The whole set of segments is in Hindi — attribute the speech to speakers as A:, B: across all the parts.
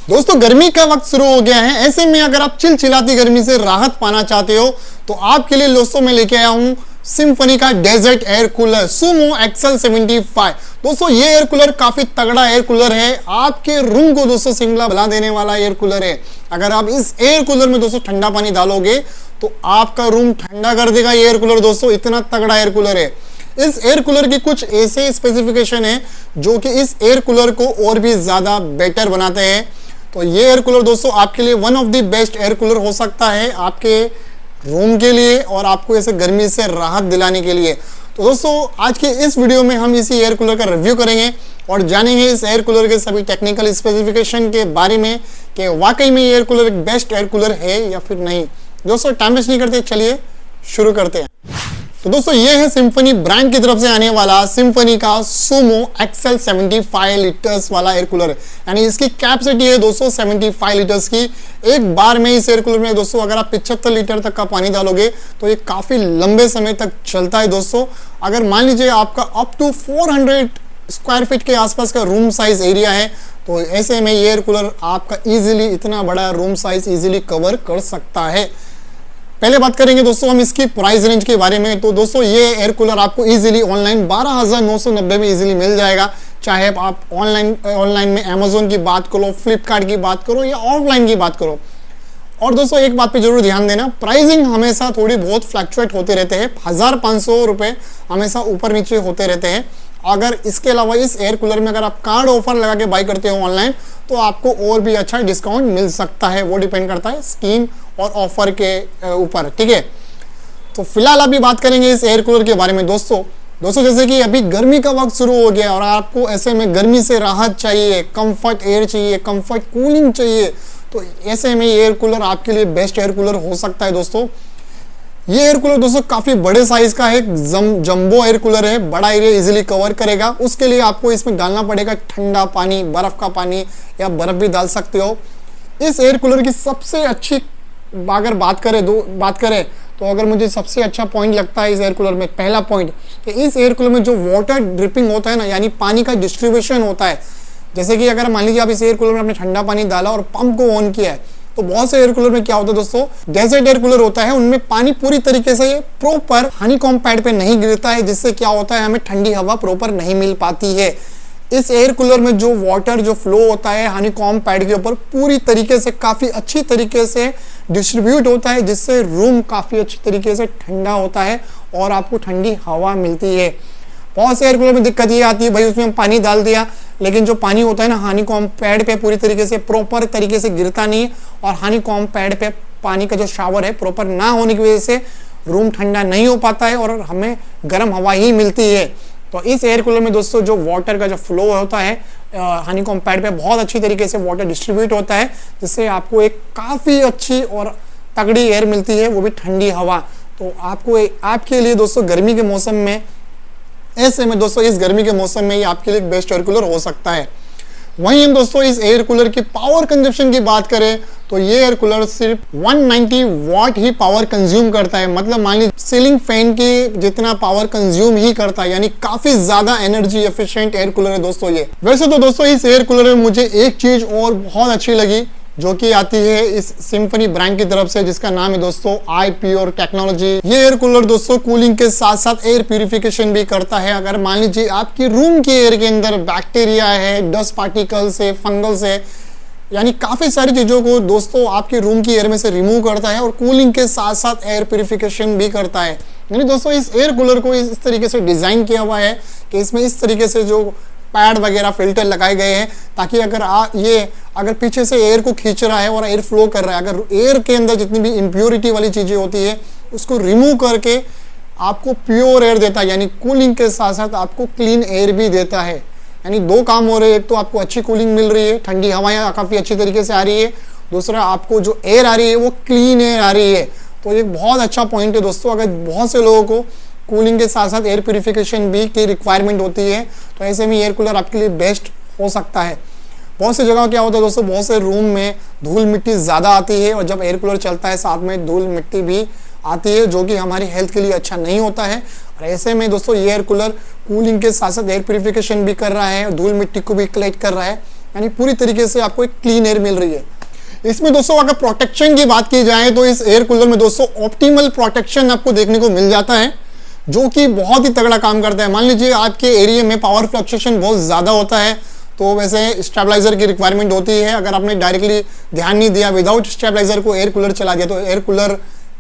A: दोस्तों गर्मी का वक्त शुरू हो गया है। ऐसे में अगर आप चिलचिलाती गर्मी से राहत पाना चाहते हो तो आपके लिए दोस्तों मैं लेके आया हूं सिम्फनी का desert air cooler Sumo XL 75। दोस्तों ये एयर कूलर काफी तगड़ा एयर कूलर है। आपके रूम को दोस्तों शिमला बना देने वाला एयर कूलर है। अगर आप इस एयर कूलर में दोस्तों ठंडा पानी डालोगे तो आपका रूम ठंडा कर देगा ये एयर कूलर। दोस्तों इतना तगड़ा एयर कूलर है। इस एयर कूलर की कुछ ऐसे स्पेसिफिकेशन है जो कि इस एयर कूलर को और भी ज्यादा बेटर बनाते हैं। तो ये एयर कूलर दोस्तों आपके लिए one of the best air cooler हो सकता है आपके रूम के लिए और आपको ऐसे गर्मी से राहत दिलाने के लिए। तो दोस्तों आज के इस वीडियो में हम इसी एयर कूलर का रिव्यू करेंगे और जानेंगे इस एयर कूलर के सभी टेक्निकल स्पेसिफिकेशन के बारे में कि वाकई में ये एयर कूलर एक बेस्ट एयर कूलर है या फिर नहीं। दोस्तों टाइम वेस्ट नहीं करते, चलिए शुरू करते हैं। तो दोस्तों ये है सिम्फनी ब्रांड की तरफ से आने वाला सिम्फनी का सूमो एक्सएल 75 लीटर्स वाला एयर कूलर। यानी इसकी कैपेसिटी है दोस्तों 75 लीटर्स की। एक बार में इस एयर कूलर में दोस्तों अगर आप 75 लीटर तक का पानी डालोगे तो ये काफी लंबे समय तक चलता है। दोस्तों अगर मान लीजिए आपका अप टू 400 स्क्वायर फीट के आसपास का रूम साइज एरिया है तो ऐसे में ये एयर कूलर आपका इजीली इतना बड़ा रूम साइज इजीली कवर कर सकता है। पहले बात करेंगे दोस्तों हम इसकी प्राइस रेंज के बारे में। तो दोस्तों ये एयर कूलर आपको इजीली ऑनलाइन 12,990 में इजीली मिल जाएगा। चाहे आप ऑनलाइन में अमेजोन की बात करो, फ्लिपकार्ट की बात करो या ऑफलाइन की बात करो। और दोस्तों एक बात पे जरूर ध्यान देना, प्राइसिंग हमेशा थोड़ी बहुत फ्लक्चुएट होते रहते हैं। 1,500 रुपए हमेशा ऊपर नीचे होते रहते हैं। अगर इसके अलावा इस एयर कूलर में अगर आप कार्ड ऑफर लगा के बाई करते हो ऑनलाइन तो आपको और भी अच्छा डिस्काउंट मिल सकता है। वो डिपेंड करता है स्कीम और ऑफर के ऊपर, ठीक है। तो फिलहाल अभी बात करेंगे इस एयर कूलर के बारे में। दोस्तों जैसे कि अभी गर्मी का वक्त शुरू हो गया और आपको ऐसे में गर्मी से राहत चाहिए, कंफर्ट एयर चाहिए, कंफर्ट कूलिंग चाहिए, तो ऐसे में एयर कूलर आपके लिए बेस्ट एयर कूलर हो सकता है। दोस्तों ये एयर कूलर दोस्तों काफी बड़े साइज का है, जंबो एयर कूलर है, बड़ा एरिया इजीली कवर करेगा। उसके लिए आपको इसमें डालना पड़ेगा ठंडा पानी, बर्फ का पानी या बर्फ भी डाल सकते हो। इस एयर कूलर की सबसे अच्छी अगर बात करें तो अगर मुझे सबसे अच्छा पॉइंट लगता है इस एयर कूलर में, पहला पॉइंट कि इस एयर कूलर में जो वाटर ड्रिपिंग होता है ना, यानी पानी का डिस्ट्रीब्यूशन होता है। जैसे कि अगर मान लीजिए आप इस एयर कूलर में आपने ठंडा पानी डाला और पंप को ऑन किया है तो बहुत से एयर कूलर में क्या होता है दोस्तों, डेजर्ट एयर कूलर होता है, उनमें पानी पूरी तरीके से प्रॉपर हनीकॉम्ब पैड पे नहीं गिरता है, जिससे क्या होता है हमें ठंडी हवा प्रॉपर नहीं मिल पाती है। इस एयर कूलर में जो वाटर जो फ्लो होता है हनीकॉम्ब पैड के ऊपर पूरी तरीके से काफी अच्छी तरीके से डिस्ट्रीब्यूट होता है, जिससे रूम काफी अच्छी तरीके से ठंडा होता है और आपको ठंडी हवा मिलती है। बहुत से एयर कूलर में दिक्कत ये आती है भाई उसमें हम पानी डाल दिया लेकिन जो पानी होता है ना हनीकॉम्ब पैड पे पूरी तरीके से प्रॉपर तरीके से गिरता नहीं और हनीकॉम्ब पैड पे पानी का जो शावर है प्रॉपर ना होने की वजह से रूम ठंडा नहीं हो पाता है और हमें गर्म हवा ही मिलती है। तो इस एयर कूलर में दोस्तों जो वाटर का जो फ्लो होता है हनीकॉम्ब पैड पे बहुत अच्छी तरीके से वाटर डिस्ट्रीब्यूट होता है, जिससे आपको एक काफी अच्छी और तगड़ी एयर मिलती है, वो भी ठंडी हवा। तो आपके लिए दोस्तों गर्मी के मौसम में ऐसे में दोस्तों इस गर्मी के मौसम में ये आपके लिए बेस्ट एयर कूलर हो सकता है। वहीं हम दोस्तों इस एयर कूलर की पावर कंजप्शन की बात करें तो ये एयर कूलर सिर्फ 190 वाट ही पावर कंज्यूम करता है। मतलब मान लीजिए सीलिंग फैन के जितना पावर कंज्यूम ही करता है, यानी काफी ज्यादा एनर्जी एफिशिएंट एयर कूलर है दोस्तों ये। वैसे तो दोस्तों इस एयर कूलर में मुझे एक चीज और बहुत अच्छी लगी जो कि आती है इस सिम्फनी ब्रांड की तरफ से, जिसका नाम है दोस्तों आई प्योर टेक्नोलॉजी। ये एयर कूलर दोस्तों कूलिंग के साथ साथ एयर प्यूरिफिकेशन भी करता है। अगर मान लीजिए आपकी रूम के एयर के अंदर बैक्टीरिया है, डस्ट पार्टिकल्स है, फंगल्स है, यानी काफी सारी चीजों को दोस्तों आपके रूम की एयर में से रिमूव करता है और कूलिंग के साथ साथ एयर प्यूरिफिकेशन भी करता है। यानी दोस्तों इस एयर कूलर को इस तरीके से डिजाइन किया हुआ है कि इसमें इस तरीके से जो पैड वगैरह फिल्टर लगाए गए हैं ताकि अगर पीछे से एयर को खींच रहा है और एयर फ्लो कर रहा है, अगर एयर के अंदर जितनी भी इम्प्योरिटी वाली चीजें होती है उसको रिमूव करके आपको प्योर एयर देता है, यानी कूलिंग के साथ साथ आपको क्लीन एयर भी देता है। यानी दो काम हो रहे हैं, एक तो आपको अच्छी कूलिंग मिल रही है, ठंडी हवाएं काफी अच्छी तरीके से आ रही है, दूसरा आपको जो एयर आ रही है वो क्लीन एयर आ रही है। तो एक बहुत अच्छा पॉइंट है दोस्तों। अगर बहुत से लोगों को कूलिंग के साथ साथ एयर प्यूरिफिकेशन भी की रिक्वायरमेंट होती है तो ऐसे में एयर कूलर आपके लिए बेस्ट हो सकता है। बहुत सी जगह क्या होता है दोस्तों, बहुत से रूम में धूल मिट्टी ज़्यादा आती है और जब एयर कूलर चलता है साथ में धूल मिट्टी भी आती है, जो कि हमारी हेल्थ के लिए अच्छा नहीं होता है। और ऐसे में दोस्तों ये एयर कूलर कूलिंग के साथ साथ एयर प्यूरिफिकेशन भी कर रहा है और धूल मिट्टी को भी कलेक्ट कर रहा है, यानी पूरी तरीके से आपको एक क्लीन एयर मिल रही है। इसमें दोस्तों अगर प्रोटेक्शन की बात की जाए तो इस एयर कूलर में दोस्तों ऑप्टिमल प्रोटेक्शन आपको देखने को मिल जाता है, जो कि बहुत ही तगड़ा काम करता है। मान लीजिए आपके एरिया में पावर फ्लक्चुएशन बहुत ज़्यादा होता है, तो वैसे स्टेबलाइजर की रिक्वायरमेंट होती है। अगर आपने डायरेक्टली ध्यान नहीं दिया, विदाउट स्टेबलाइजर को एयर कूलर चला दिया, तो एयर कूलर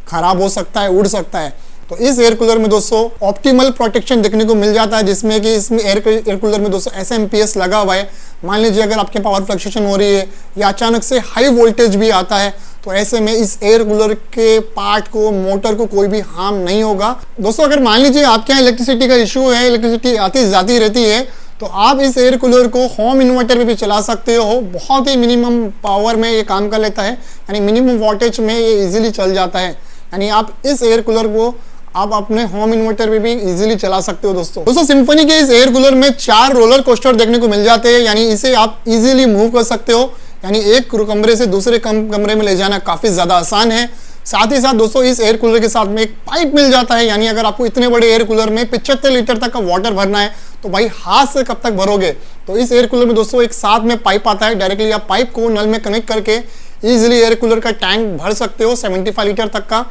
A: खराब हो सकता है, उड़ सकता है। तो इस एयर कूलर में दोस्तों ऑप्टिमल प्रोटेक्शन देखने को मिल जाता है, जिसमें कि इसमें एयर कूलर में दोस्तों SMPS लगा हुआ है। मान लीजिए अगर आपके पावर फ्लक्चुएशन हो रही है या अचानक से हाई वोल्टेज भी आता है, तो ऐसे में इस एयर कूलर के पार्ट को, मोटर को कोई भी हार्म नहीं होगा। दोस्तों अगर मान लीजिए आपके यहाँ इलेक्ट्रिसिटी का इशू है, इलेक्ट्रिसिटी आती जाती रहती है, तो आप इस एयर कूलर को होम इन्वर्टर में भी चला सकते हो। बहुत ही मिनिमम पावर में ये काम कर लेता है, यानी मिनिमम वोल्टेज में ये इजीली चल जाता है। यानी आप इस एयर कूलर को आप अपने होम इन्वर्टर में भी इजीली चला सकते हो। दोस्तों सिम्फनी के इस एयर कूलर में 4 रोलर कोस्टर देखने को मिल जाते हैं, यानी इसे आप इजीली मूव कर सकते हो। यानी एक कमरे से दूसरे कमरे में ले जाना काफी ज्यादा आसान है। साथ ही साथ दोस्तों इस एयर कूलर के साथ में एक पाइप मिल जाता है, यानी अगर आपको इतने बड़े एयर कूलर में 75 लीटर तक का वाटर भरना है, तो भाई हाथ से कब तक भरोगे। तो इस एयर कूलर में दोस्तों एक साथ में पाइप आता है, डायरेक्टली आप पाइप को नल में कनेक्ट करके इजीली एयर कूलर का टैंक भर सकते हो 75 लीटर तक का।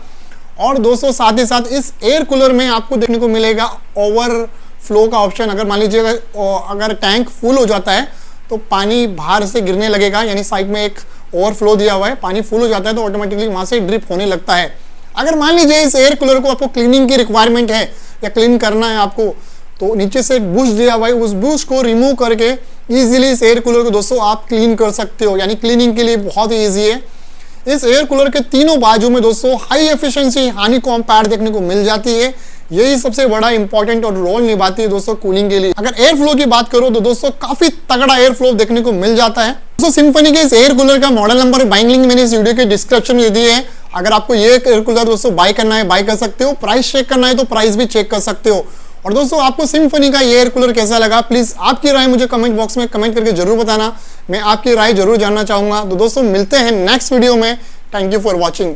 A: और दोस्तों साथ ही साथ इस एयर कूलर में आपको देखने को मिलेगा ओवरफ्लो का ऑप्शन। अगर मान लीजिए अगर टैंक फुल हो जाता है तो पानी बाहर से गिरने लगेगा, यानी साइड में एक ओवरफ्लो दिया हुआ है, पानी फुल हो जाता है तो ऑटोमेटिकली वहां से ड्रिप होने लगता है। अगर मान लीजिए इस एयर कूलर को आपको क्लीनिंग की रिक्वायरमेंट है या क्लीन करना है आपको, तो नीचे से एक बुश दिया हुआ है, उस बुश को रिमूव करके इजीली इस एयर कूलर को दोस्तों आप क्लीन कर सकते हो। यानी क्लीनिंग के लिए बहुत ही ईजी है। इस एयर कूलर के तीनों बाजू में दोस्तों हाई एफिशिएंसी हनीकॉम्ब पैड देखने को मिल जाती है। यही सबसे बड़ा इंपॉर्टेंट और रोल निभाती है दोस्तों कूलिंग के लिए। अगर एयर फ्लो की बात करो तो दोस्तों काफी तगड़ा एयर फ्लो देखने को मिल जाता है। दोस्तों सिम्फनी के इस एयर कूलर का मॉडल नंबर बाइंग लिंक मैंने इस वीडियो के डिस्क्रिप्शन में दी है। अगर आपको ये एयर कूलर दोस्तों बाय करना है, बाय कर सकते हो। प्राइस चेक करना है तो प्राइस भी चेक कर सकते हो। और दोस्तों आपको सिम्फनी का ये एयर कूलर कैसा लगा, प्लीज आपकी राय मुझे कमेंट बॉक्स में कमेंट करके जरूर बताना। मैं आपकी राय जरूर जानना चाहूंगा। तो दोस्तों मिलते हैं नेक्स्ट वीडियो में। Thank you for watching.